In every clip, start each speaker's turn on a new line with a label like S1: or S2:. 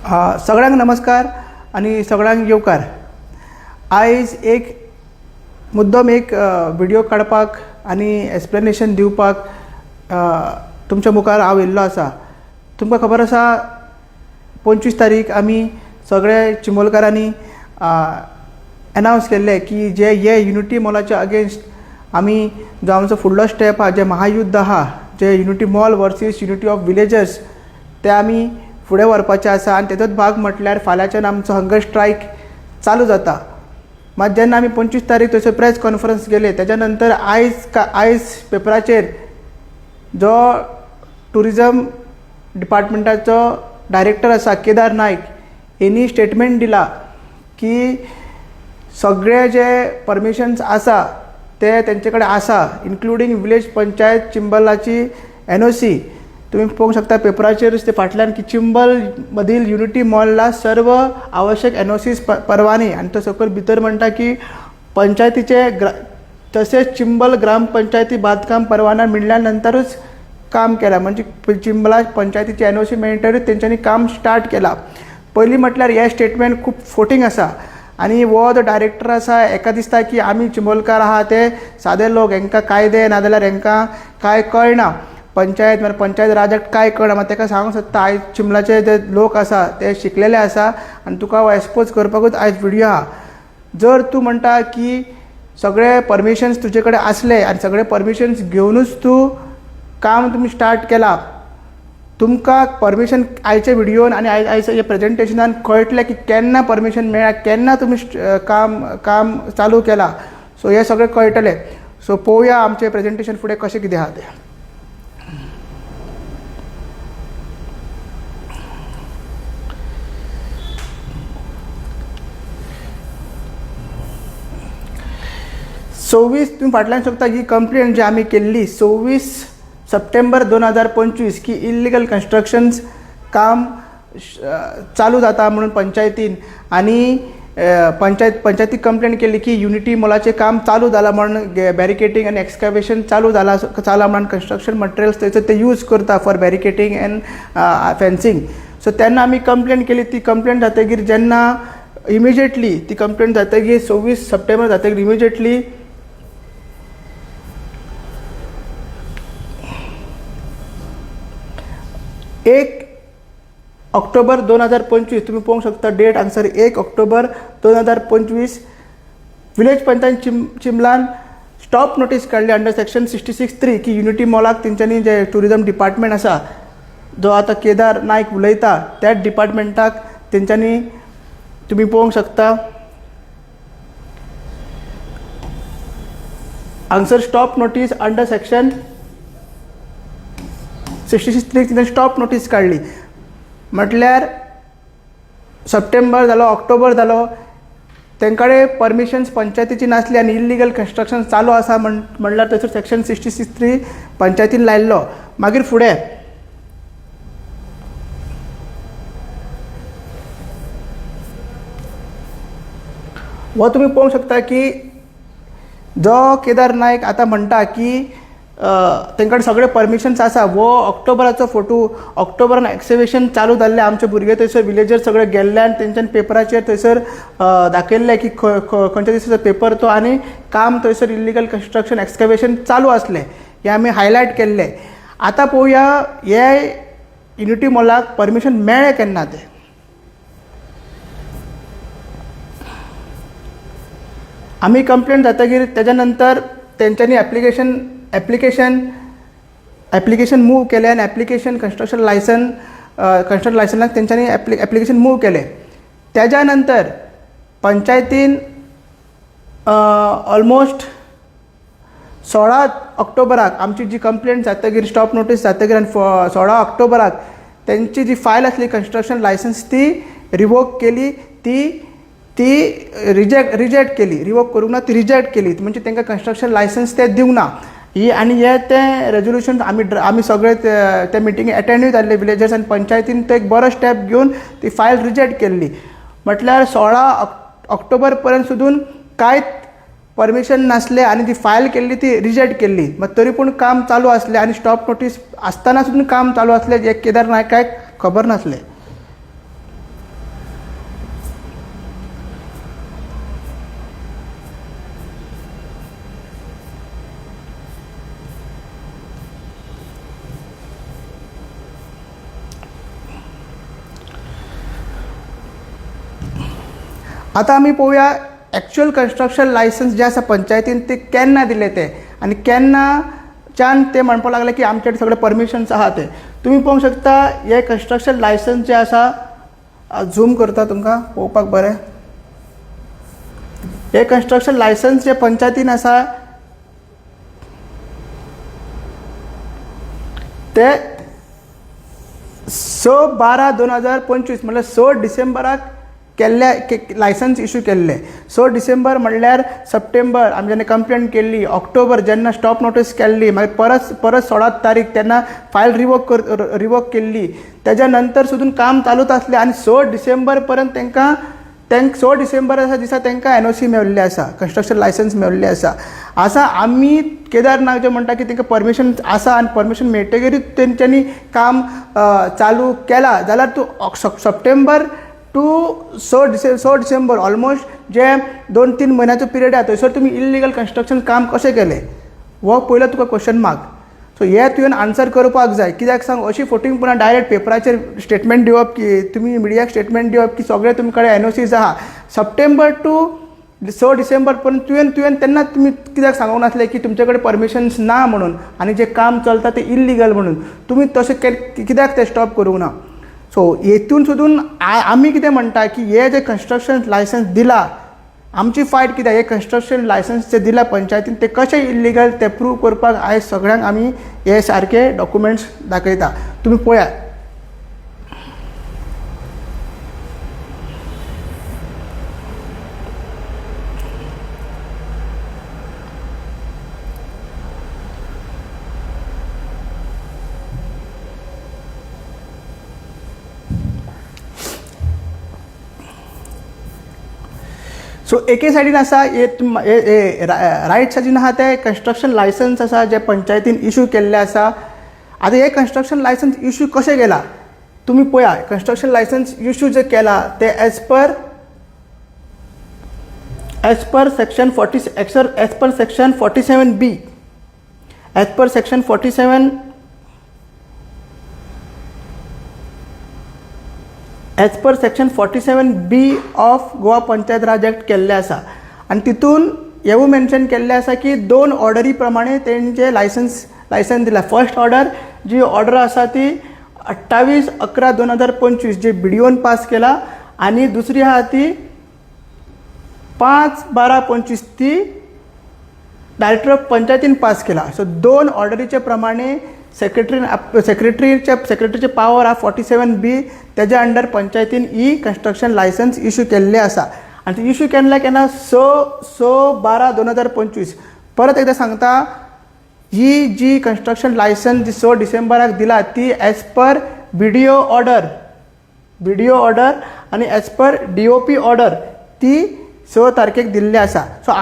S1: सगळ्यांक नमस्कार आणि सगळ्यांक येवकार। आयज एक मुद्दम एक व्हिडिओ काडपाक आणि एक्सप्लेनेशन दिवपाक तुमच्या मुखार हांव येयल्लो आसा। तुमकां खबर आसा 25 तारीख आमी सगळे चिंबोलकारांनी अनाउन्स केल्ले की जे युनिटी मॉलाच्या अगेन्स्ट आमी जो आमचो फुडलो स्टेप आहा, जे महायुद्ध आहा, जे unity mall versus unity of villagers, ते आमी फुडें व्हरपाचें आसा। आनी तेजोच भाग म्हटल्यार फाल्यांच्यान आमचो हंगर स्ट्रायक चालू जाता। मात जेन्ना आमी 25 तारीख थंयसर प्रेस कॉन्फरन्स गेले तेच्या नंतर आयज पेपराचेर जो टुरिजम डिपार्टमेंटाचो डायरेक्टर आसा केदार नायक, हेनी स्टेटमेंट दिला की सगळे जे परमिशन्स आसा ते तेंचे कडेन आसा, इन्क्लुडींग विलेज पंचायत चिंबलाची NOC। तुम्ही पळोवंक शकता पेपराचेर ते फाटल्यान की चिंबल मधील युनिटी मॉलला सर्व आवश्यक NOCs परवाने, आणि तो सकयल भितर म्हणटा की पंचायतीचे तसेच चिंबल ग्रामपंचायती बांदकाम परवाना मिळाल्या नंतरच काम केला, म्हणजे चिंबला पंचायतीची NOC मेळटरीच तेंच्यांनी काम स्टार्ट केला। पयलीं म्हटल्यार हे स्टेटमेंट खूब फोटींग आसा आणि वो जो डायरेक्टर आसा एका दिसता की आमी चिंबोलकार आहा ते सादे लोक, हांकां कायदे नाजाल्यार हांकां काय कळना, पंचायत राजाक काय कळना। मात ताका सांगूंक सोदता आयज चिंबलाचे जे लोक आसा ते शिकलेले आसा आनी तुका एक्सपोज करपाकूच आयज व्हिडिओ आहा। जर तूं म्हणटा की सगळे परमिशन्स तुजे कडेन आसले आनी सगळे परमिशन्स घेवनूच तूं काम तुमी स्टार्ट केला, तुमकां परमिशन आयच्या व्हिडिओन आनी आयच्या हे प्रेजेंटेशनान कळटलें की केन्ना परमिशन मेळ्ळा, केन्ना तुमी काम चालू केला। सो हे सगळें कळटलें। सो पळोवया आमचें प्रेजेंटेशन फुडें कशें कितें आहा तें। तुम्ही फाटल्यान शकता ही कंप्लेंट जी आमी केल्ली 26 सप्टेंबर 2025 की इल्लिगल कन्स्ट्रक्शन्स काम चालू जाता म्हणून पंचायतीन, आणि पंचायती कंप्लेंट केली की युनिटी मॉलाचे काम चालू जालां म्हणून बॅरिकेटींग आनी एक्सकॅवेशन चालू जाला म्हणून कन्स्ट्रक्शन मटेरियल्स थंयसर ते यूज करता फॉर बॅरिकेटींग एंड फेन्सिंग। सो तेन्ना आमी कंप्लेंट केली। ती कंप्लेंट जातकीर जेन्ना इमिजिएटली ती कंप्लेंट जातकीर 26 सप्टेंबर जातकीर इमिजिएटली 1 ऑक्टोबर 2025 तुम्ही पळोवंक शकता डेट हांगसर 1 ऑक्टोबर 2025 विलेज पंचायत चिंबलान स्टॉप नोटीस काडली अंडर सेक्शन 66(3) की युनिटी मॉलाक तेंच्यांनी जे टुरिजम डिपार्टमेंट आसा जो आता केदार नायक उलयता त्या डिपार्टमेंटाक तेंच्यांनी तुम्ही पळोवंक शकता हांगसर stop notice under section 66(3) stop notice काढली। म्हटल्यार सप्टेंबर जालो, ऑक्टोबर जालो, तेंकडे परमिशन्स पंचायतीची नासली आणि इल्लिगल कन्स्ट्रक्शन चालू आसा म्हणल्यार थंयसर सेक्शन 66(3) पंचायतीन लायल्लो। मागीर फुडें वो तुम्ही पळोवंक शकता की जो केदार नायक आता म्हणटा की तेंकडे सगळे परमिशन्स आसा, वो ऑक्टोबराचो फोटो, ऑक्टोबरान एक्सिबिशन चालू जाल्ले आमचे भुरगे थंयसर विलेजर सगळे गेल्ले आनी तेंच्यान पेपराचेर थंयसर दाखयल्ले की खंयच्या दिसाचो पेपर तो, आनी काम थंयसर इल्लिगल कन्स्ट्रक्शन एक्सकॅवेशन चालू आसले, हे आमी हायलायट केल्ले। आतां पळोवया हे युनिटी मॉलाक परमिशन मेळ्ळें केन्ना तें। आमी कंप्लेंट जातकीर तेच्या नंतर तेंच्यांनी ॲप्लिकेशन मूव केलें आनी कन्स्ट्रक्शन लायसन्साक तेंच्यांनी ॲप्लिकेशन मूव केलें। तेच्या नंतर पंचायतीन ऑलमोस्ट 16 ऑक्टोबराक आमची जी कंप्लेंट जातकीर स्टॉप नोटीस जातकीर आनी 16 ऑक्टोबराक तेंची जी फायल आसली कन्स्ट्रक्शन लायसन्स ती रिवोक केली, ती रिजेक्ट केली, रिवोक करूंक ना, ती रिजेक्ट केली, म्हणजे तांकां कन्स्ट्रक्शन लायसन्स ते दिवंक ना। ही आणि हे ते रेजोल्युशन आमी सगळे ते मिटिंगे अटेंडूय जाल्ले विलेजर्स आनी पंचायतीन तो एक बरो स्टेप घेवन ती फायल रिजेक्ट केल्ली। म्हटल्यार 16 ऑक्टोबर पर्यंत सुद्दां कांयच परमिशन नासले आनी ती फायल केल्ली ती रिजेक्ट केल्ली, मात तरी पूण काम चालू आसलें आनी स्टॉप नोटीस आसतना सुद्दां काम चालू आसलें, जे केदार नायकाक खबर नासलें। आता आमी पळोवया एक्चुअल कन्स्ट्रक्शन लायसन्स जे आसा पंचायतीन ते केन्ना दिले ते आनी केन्नाच्यान ते म्हणपाक लागले की आमचे सगळे परमिशन्स आहा ते. तुमी पळोवंक शकता हे कन्स्ट्रक्शन लायसन्स जे आसा झूम करता तुमकां पळोवपाक बरें. हे कन्स्ट्रक्शन लायसन्स जे पंचायतीन आसा ते 6/12/2025 म्हणल्यार 6 डिसेंबराक केल्ले लायसन्स इश्यू केल्ले. 6 डिसेंबर म्हणल्यार सप्टेंबर आमी जेन्ना कंप्लेंट केल्ली, ऑक्टोबर जेन्ना स्टॉप नोटीस केल्ली, मागीर परत 16 तारीख तेन्ना फायल रिवोक केल्ली, तेज्या नंतर सुद्दां काम चालूच आसलें आनी 6 डिसेंबर पर्यंत तांकां 6 डिसेंबर दिसा तांकां NOC मेळिल्ले आसा, कन्स्ट्रक्शन लायसन्स मेळिल्ले आसा. आमी केदारनाथ जे म्हणटा की तांकां परमिशन आसा आनी परमिशन मेळटकीरूच तेंच्यांनी काम चालू केला जाल्यार तूं सप्टेंबर टू 6 डिसेंबर ऑलमोस्ट जे 2-3 म्हयन्याचो पिरियड आसा थंयसर तुमी इल्लिगल कन्स्ट्रक्शन काम कशें केलें हो पयलो तुका क्वेश्चन मार्क. सो हे तुवें आन्सर करपाक जाय. कित्याक सांग अशी फटींगपणां डायरेक्ट पेपराचेर स्टेटमेंट दिवप की तुमी मिडियाक स्टेटमेंट दिवप की सगळे तुमचे कडेन NOCs आहा. सप्टेंबर टू 6 डिसेंबर पर्यंत तुवें तेन्ना तुमी कित्याक सांगूंक नासलें की तुमचे कडेन परमिशन्स ना म्हणून आनी जें काम चलता तें इल्लिगल म्हणून तुमी तशें कित्याक तें स्टॉप करूंक ना. सो हेतून सुद्दां आमी कितें म्हणटा की हे जे कन्स्ट्रक्शन लायसन्स दिला आमची फायट कित्याक हे कन्स्ट्रक्शन लायसन्स जे दिला पंचायतीन ते कशें इल्लिगल ते प्रूव करपाक आयज सगळ्यांक आमी हे सारके डॉक्युमेंट्स दाखयता. तुमी पळयात. सो एके सायडीन आसा रायट सायडीन आहा ते कन्स्ट्रक्शन लायसन्स आसा जे पंचायतीन इश्यू केल्ले आसा. आतां हे कन्स्ट्रक्शन लायसन्स इश्यू कशें केला तुमी पळया. कन्स्ट्रक्शन लायसन्स इश्यू जे केला ते as per section 47B as per section 47 as per section 47B of Goa panchayat Raj act केल्ले आसा. आनी तितून हेवूय मेन्शन केल्लें आसा की 2 ऑर्डरी प्रमाणे तेंचे लायसन्स दिला. फर्स्ट ऑर्डर जी ऑर्डर आसा ती 28/11/2025 जी BDOन पास केला आनी दुसरी आहा ती 5/12/25 ती डायरेक्टर ऑफ पंचायतीन पास केला. सो 2 ऑर्डरीचे प्रमाणे सेक्रेटरीचे पावर आहा 47B तेज्या अंडर पंचायतीन ही कन्स्ट्रक्शन लायसन्स इश्यू केल्ले आसा. आनी ती इश्यू केन्ना 6/12/2025. परत एकदां सांगता ही जी कन्स्ट्रक्शन लायसन्स जी 6 डिसेंबराक दिला ती एज पर BDO ऑर्डर आनी एज पर DOP ऑर्डर ती 6 तारखेक दिल्ली आसा. सो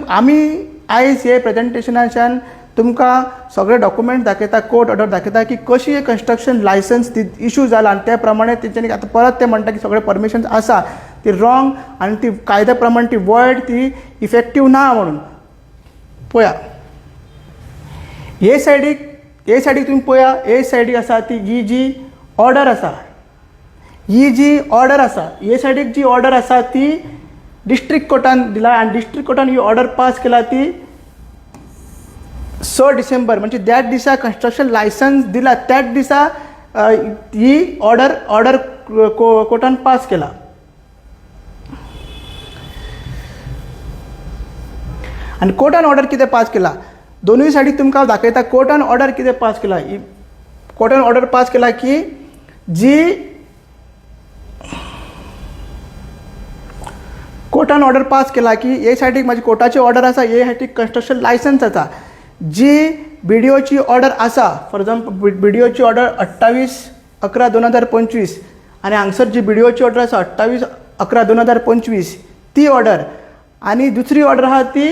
S1: आमी आयज हे प्रेजेंटेशनाच्यान तुमकां सगळे डॉक्युमेंट दाखयता, कोर्ट ऑर्डर दाखयता की कशी हे कन्स्ट्रक्शन लायसन्स इश्यू जाला आनी त्या प्रमाणे तेंच्यांनी आतां परत ते म्हणटा की सगळे परमिशन्स आसा ती रॉंग आनी ती कायद्या प्रमाणे ती वॉयड ती इफेक्टीव ना म्हणून. पळया हे सायडीक तुमी पळया. हे सायडीक आसा ती ही जी ऑर्डर आसा हे सायडीक जी ऑर्डर आसा ती डिस्ट्रिक्ट कोर्टान दिला आनी डिस्ट्रिक्ट कोर्टान ही ऑर्डर पास केला ती 6 डिसेंबर म्हणजे त्याच दिसा कन्स्ट्रक्शन लायसन्स दिला त्याच दिसा ही ऑर्डर कोर्टान पास केला. आनी कोर्टान ऑर्डर कितें पास केला दोनूय सायडीक तुमकां दाखयता. कोर्टान ऑर्डर कितें पास केला कोर्टान ऑर्डर पास केला की जी कोर्टान ऑर्डर पास केला की हे सायडीक म्हाजी कोर्टाची ऑर्डर आसा हे सायडीक कन्स्ट्रक्शन लायसन्स आसा. जी BDOची ऑर्डर आसा फॉर एग्जांपल BDOची ऑर्डर 28/11/2025 आनी हांगसर जी BDOची ऑर्डर आसा 28/11/2025 ती ऑर्डर आनी दुसरी ऑर्डर आहा ती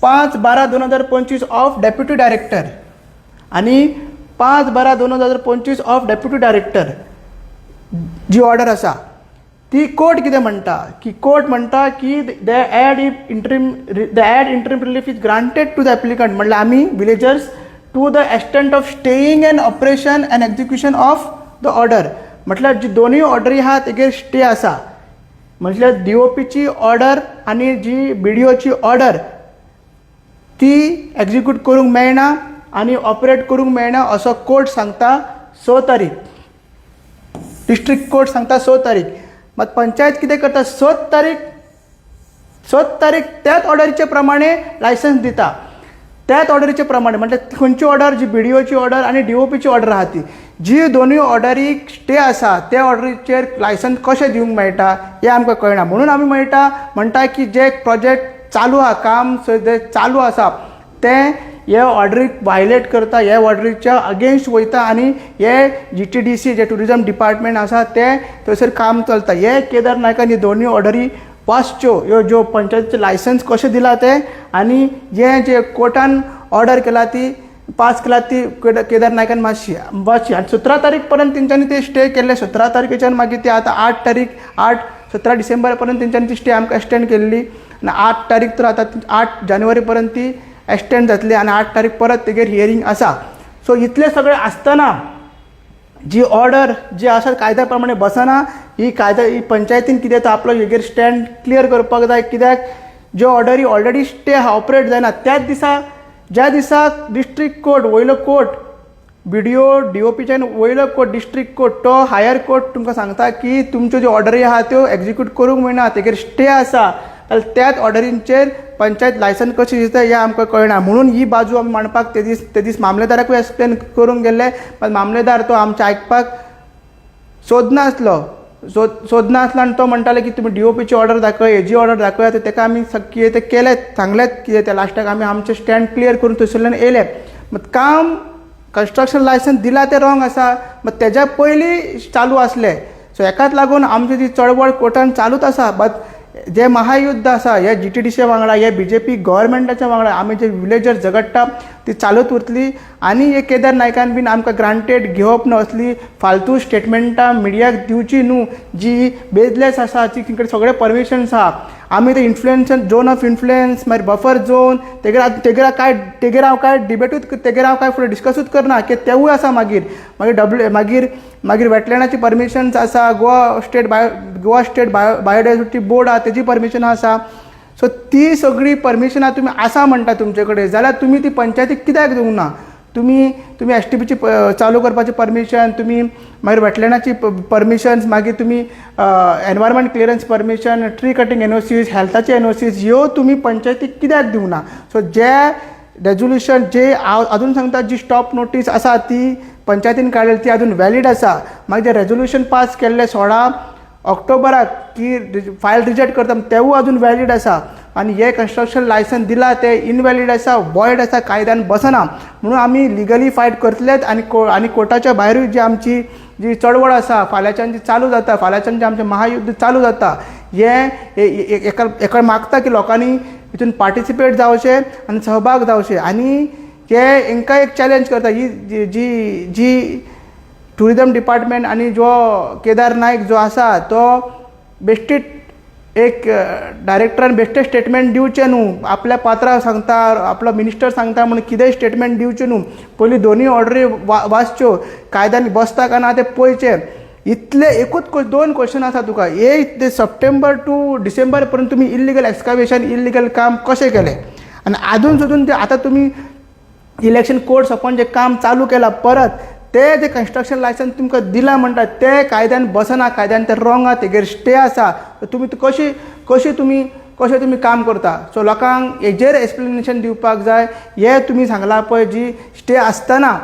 S1: 5/12/2025 ऑफ डेप्युटी डायरेक्टर आनी 5/12/2025 ऑफ डेप्युटी डायरेक्टर जी ऑर्डर आसा ती कोर्ट कितें म्हणटा की कोर्ट म्हणटा की the ad interim relief is granted to the applicant म्हणल्यार आमी villagers to the extent of staying and operation and execution of the order म्हटल्यार जी दोनूय ऑर्डरी आहा तेजेर स्टे आसा म्हटल्यार DOPची ऑर्डर आनी जी BDOची ऑर्डर ती एग्जिक्यूट करूंक मेळना आनी ऑपरेट करूंक मेळना असो कोर्ट सांगता 6 तारीख. डिस्ट्रिक्ट कोर्ट सांगता 6 तारीख. मात पंचायत कितें करता 7 तारीख त्याच ऑर्डरीचे प्रमाणे लायसन्स दिता. त्याच ऑर्डरीचे प्रमाणे म्हटल्यार खंयची ऑर्डर जी BDOची ऑर्डर आनी DOPची ऑर्डर आहा ती जी दोनूय ऑर्डरीक स्टे आसा त्या ऑर्डरीचेर लायसन्स कशें दिवंक मेळटा हें आमकां कळना. म्हणून आमी म्हणटा की जे प्रोजेक्ट चालू आहा काम जे चालू आसा तें हे ऑर्डरीक वायलेट करता, हे ऑर्डरीच्या अगेन्स्ट वयता आनी हे GTDC जे टुरिजम डिपार्टमेंट आसा ते थंयसर काम चलता. हे केदार नायकान ही दोनूय ऑर्डरी वाचच्यो, ह्यो ज्यो पंचायतीचे लायसन्स कशें दिला ते आनी हे जे कोर्टान ऑर्डर केला ती पास केला ती केदार नायकान मातशी वाचची. आनी 17 तारीख पर्यंत तेंच्यांनी ते स्टे केल्ले. 17 तारखेच्यान मागीर ते आतां 17 डिसेंबर पर्यंत तेंच्यांनी ती स्टे आमकां एक्सटेंड केल्ली आनी 8 तारीख तर आतां 8 जानेवारी पर्यंत ती एक्सटेंड जातली आनी 8 तारीख परत तेगेर हियरींग आसा. सो इतले सगळे आसतना जी ऑर्डर जी आसा कायद्या प्रमाणे बसना. ही पंचायतीन कितें तो आपलो हेजेर स्टँड क्लियर करपाक जाय. कित्याक ज्यो ऑर्डरी ऑलरेडी स्टे आहा ऑपरेट जायना त्याच दिसा ज्या दिसाक डिस्ट्रिक्ट कोर्ट वयलो कोर्ट BDO DOPच्यान वयलो कोर्ट डिस्ट्रिक्ट कोर्ट तो हायर कोर्ट तुमकां सांगता की तुमच्यो ज्यो ऑर्डरी आहा त्यो एग्जिक्यूट करूंक मेळना तेगेर स्टे आसा जाल्यार त्याच ऑर्डरींचेर पंचायत लायसन्स कशें दिता हें आमकां कळना. म्हणून ही बाजू आमी मांडपाक ते दीस मामलेदाराकूय एक्सप्लेन करूंक गेल्ले पण मामलेदार तो आमचें आयकपाक सोदनासलो आनी तो म्हणटालो की तुमी DOPची ऑर्डर दाखय हेजी ऑर्डर दाखया. ताका आमी कितें ते केलें सांगलेत कितें ते लास्टाक आमी आमचें स्टँड क्लियर करून थंयसरल्यान येयले. मात काम कंस्ट्रक्शन लायसन्स दिला ते रॉंग आसा. मात तेज्या पयलीं चालू आसले. सो हेकाच लागून आमची जी चळवळ कोर्टान चालूच आसा. बट जे महायुद्ध आसा हे GTDC वांगडा हे BJP गव्हर्मेंटाच्या वांगडा आमी जे विलेजर झगडटा ती चालूच उरतली आनी हे केदार नायकान बीन आमकां ग्रांटेड घेवप न्हू असली फालतू स्टेटमेंटां मिडियाक दिवची न्हू जी बेजलेस आसा जी तिकडे सगळे परमिशन्स आहा. आमी ते इन्फ्लुएन्स झोन ऑफ इन्फ्लुएन्स मागीर बफर झोन तेगेर हांव काय डिबेटूच तेगेर हांव काय फुडें डिस्कसूच करना की तेवूय आसा. मागीर वेटलँडाची परमिशन्स आसा. गोवा स्टेट बायोडायवर्सिटी बोर्ड आहा तेजी परमिशन आसा. सो ती सगळी परमिशनां तुमी आसा म्हणटा तुमचे कडेन जाल्यार तुमी ती पंचायतीक कित्याक दिवंक ना. तुमी STPची चालू करपाची परमिशन तुमी मागीर वेटलँडाची परमिशन्स मागीर तुमी environment clearance permission tree cutting NOCs हेल्थाचे NOCs ह्यो तुमी पंचायतीक कित्याक दिवंक ना. सो जे रेजोल्युशन जे हांव अजून सांगता जी स्टॉप नोटीस आसा ती पंचायतीन काडलेली ती अजून वॅलीड आसा. मागीर जे रेजोल्युशन पास केल्ले 16 ऑक्टोबराक की फायल रिजेक्ट करता तेवूय अजून वॅलीड आसा. आनी हे कंस्ट्रक्शन लायसन्स दिला ते इनवॅलीड आसा वॉयड आसा कायद्यान बसना. म्हणून आमी लिगली फायट करतलेच आनी कोर्टाच्या भायरूय जी आमची जी चळवळ आसा फाल्यांच्यान जी चालू जाता फाल्यांच्यान जे आमचें महायुद्ध चालू जाता हेका मागता की लोकांनी हितून पार्टिसिपेट जावचें आनी सहभाग जावचें. आनी हे हांकां एक चॅलेंज करता ही जी टुरिजम डिपार्टमेंट आनी जो केदार नायक जो आसा तो बेश्टीत एक डायरेक्टरान बेश्टे स्टेटमेंट दिवचें न्हू. आपल्या पात्रांव सांगता आपलो मिनिस्टर सांगता म्हणून कितेंय स्टेटमेंट दिवचें न्हू. पयलीं दोनूय ऑर्डरी वाचच्यो कायद्यान बसता काय ना तें पळयचें. इतले एकूच 2 क्वेश्चन आसा तुका. एक ते सप्टेंबर टू डिसेंबर पर्यंत तुमी इल्लिगल एक्सकावेशन इल्लिगल काम कशें केलें आनी आजून सुद्दां ते आतां तुमी इलेक्शन कोड सोंपोवन जें काम चालू केलां परत ते कंस्ट्रक्शन लायसन्स तुमकां दिला म्हणटा ते कायद्यान बसना कायद्यान ते रॉंग आहा तेगेर स्टे आसा. तुमी कशें तुमी काम करता. सो लोकांक हेजेर एक्सप्लेनेशन दिवपाक जाय. हे तुमी सांगला पळय जी स्टे आसतना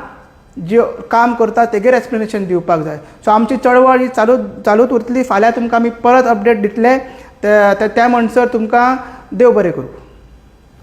S1: जी काम करता तेगेर एक्सप्लेनेशन दिवपाक जाय. सो आमची चळवळ ही चालूच उरतली. फाल्यां तुमकां आमी परत अपडेट दितले. त्या म्हणसर तुमकां देव बरें करूं.